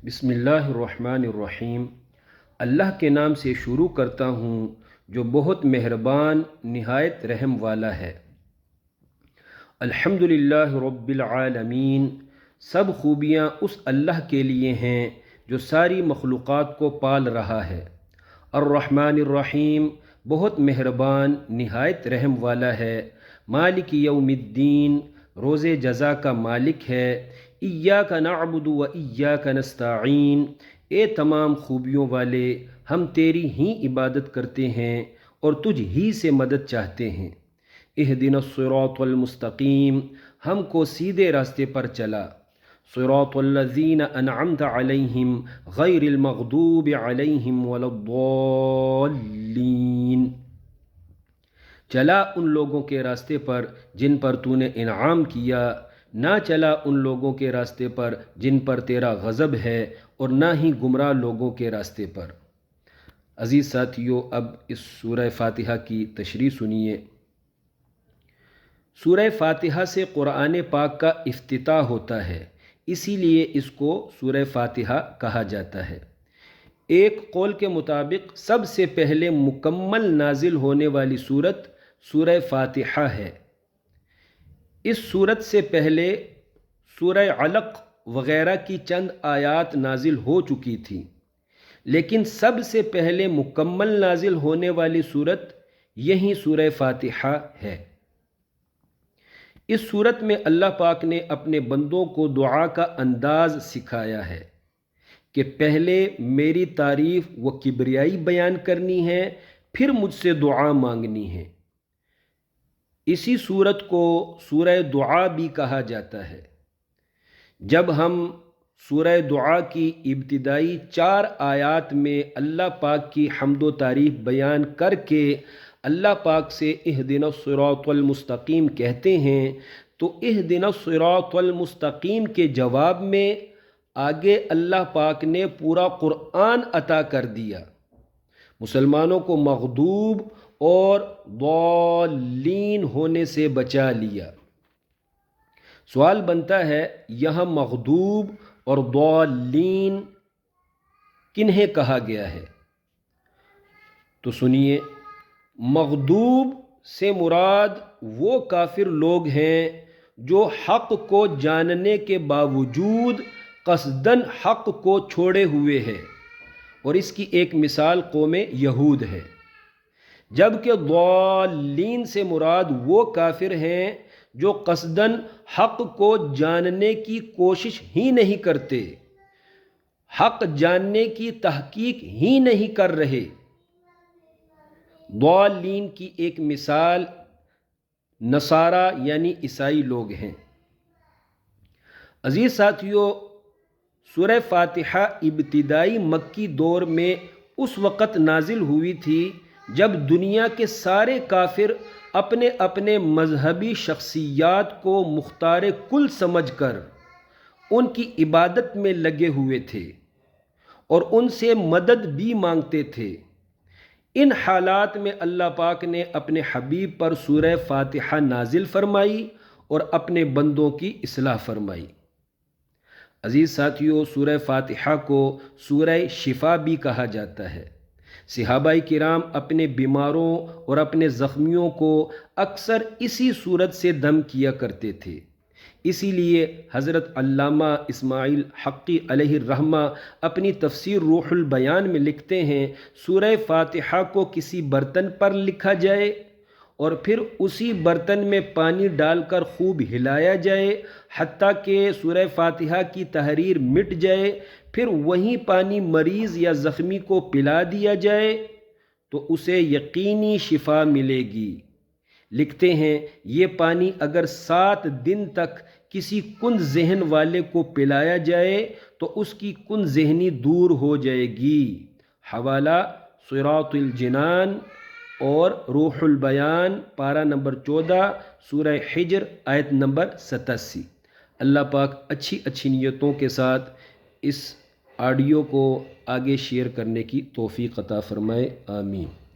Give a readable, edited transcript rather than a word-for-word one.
بسم اللہ الرحمن الرحیم۔ اللہ کے نام سے شروع کرتا ہوں جو بہت مہربان نہایت رحم والا ہے۔ الحمدللہ رب العالمین، سب خوبیاں اس اللہ کے لیے ہیں جو ساری مخلوقات کو پال رہا ہے۔ الرحمن الرحیم، بہت مہربان نہایت رحم والا ہے۔ مالک یوم الدین، روز جزا کا مالک ہے۔ ایاک نعبد و ایاک نستعین، اے تمام خوبیوں والے، ہم تیری ہی عبادت کرتے ہیں اور تجھ ہی سے مدد چاہتے ہیں۔ اہدنا الصراط المستقیم، ہم کو سیدھے راستے پر چلا۔ صراط الذین انعمت علیہم غیر المغضوب علیہم ولا الضالین، چلا ان لوگوں کے راستے پر جن پر تو نے انعام کیا، نہ چلا ان لوگوں کے راستے پر جن پر تیرا غضب ہے، اور نہ ہی گمراہ لوگوں کے راستے پر۔ عزیز ساتھیو، اب اس سورہ فاتحہ کی تشریح سنیے۔ سورہ فاتحہ سے قرآن پاک کا افتتاح ہوتا ہے، اسی لیے اس کو سورہ فاتحہ کہا جاتا ہے۔ ایک قول کے مطابق سب سے پہلے مکمل نازل ہونے والی سورت سورہ فاتحہ ہے۔ اس سورت سے پہلے سورہ علق وغیرہ کی چند آیات نازل ہو چکی تھی، لیکن سب سے پہلے مکمل نازل ہونے والی سورت یہی سورہ فاتحہ ہے۔ اس سورت میں اللہ پاک نے اپنے بندوں کو دعا کا انداز سکھایا ہے کہ پہلے میری تعریف و کبریائی بیان کرنی ہے، پھر مجھ سے دعا مانگنی ہے۔ اسی سورت کو سورہ دعا بھی کہا جاتا ہے۔ جب ہم سورہ دعا کی ابتدائی 4 آیات میں اللہ پاک کی حمد و تعریف بیان کر کے اللہ پاک سے اہدنا الصراط المستقیم کہتے ہیں، تو اہدنا الصراط المستقیم کے جواب میں آگے اللہ پاک نے پورا قرآن عطا کر دیا، مسلمانوں کو مغضوب اور ضالین ہونے سے بچا لیا۔ سوال بنتا ہے، یہاں مغضوب اور ضالین کنہیں کہا گیا ہے؟ تو سنیے، مغضوب سے مراد وہ کافر لوگ ہیں جو حق کو جاننے کے باوجود قصداً حق کو چھوڑے ہوئے ہیں، اور اس کی ایک مثال قوم یہود ہے۔ جبکہ ضالین سے مراد وہ کافر ہیں جو قصداً حق کو جاننے کی کوشش ہی نہیں کرتے، حق جاننے کی تحقیق ہی نہیں کر رہے۔ ضالین کی ایک مثال نصارہ یعنی عیسائی لوگ ہیں۔ عزیز ساتھیو، سورہ فاتحہ ابتدائی مکی دور میں اس وقت نازل ہوئی تھی جب دنیا کے سارے کافر اپنے اپنے مذہبی شخصیات کو مختار کل سمجھ کر ان کی عبادت میں لگے ہوئے تھے اور ان سے مدد بھی مانگتے تھے۔ ان حالات میں اللہ پاک نے اپنے حبیب پر سورہ فاتحہ نازل فرمائی اور اپنے بندوں کی اصلاح فرمائی۔ عزیز ساتھیو، سورہ فاتحہ کو سورہ شفا بھی کہا جاتا ہے۔ صحابہ کرام اپنے بیماروں اور اپنے زخمیوں کو اکثر اسی سورت سے دم کیا کرتے تھے۔ اسی لیے حضرت علامہ اسماعیل حقی علیہ الرحمہ اپنی تفسیر روح البیان میں لکھتے ہیں، سورہ فاتحہ کو کسی برتن پر لکھا جائے اور پھر اسی برتن میں پانی ڈال کر خوب ہلایا جائے حتیٰ کہ سورہ فاتحہ کی تحریر مٹ جائے، پھر وہی پانی مریض یا زخمی کو پلا دیا جائے تو اسے یقینی شفا ملے گی۔ لکھتے ہیں، یہ پانی اگر 7 دن تک کسی کند ذہن والے کو پلایا جائے تو اس کی کند ذہنی دور ہو جائے گی۔ حوالہ صراط الجنان اور روح البیان، پارہ نمبر 14، سورہ حجر، آیت نمبر 87۔ اللہ پاک اچھی نیتوں کے ساتھ اس آڈیو کو آگے شیئر کرنے کی توفیق عطا فرمائے، آمین۔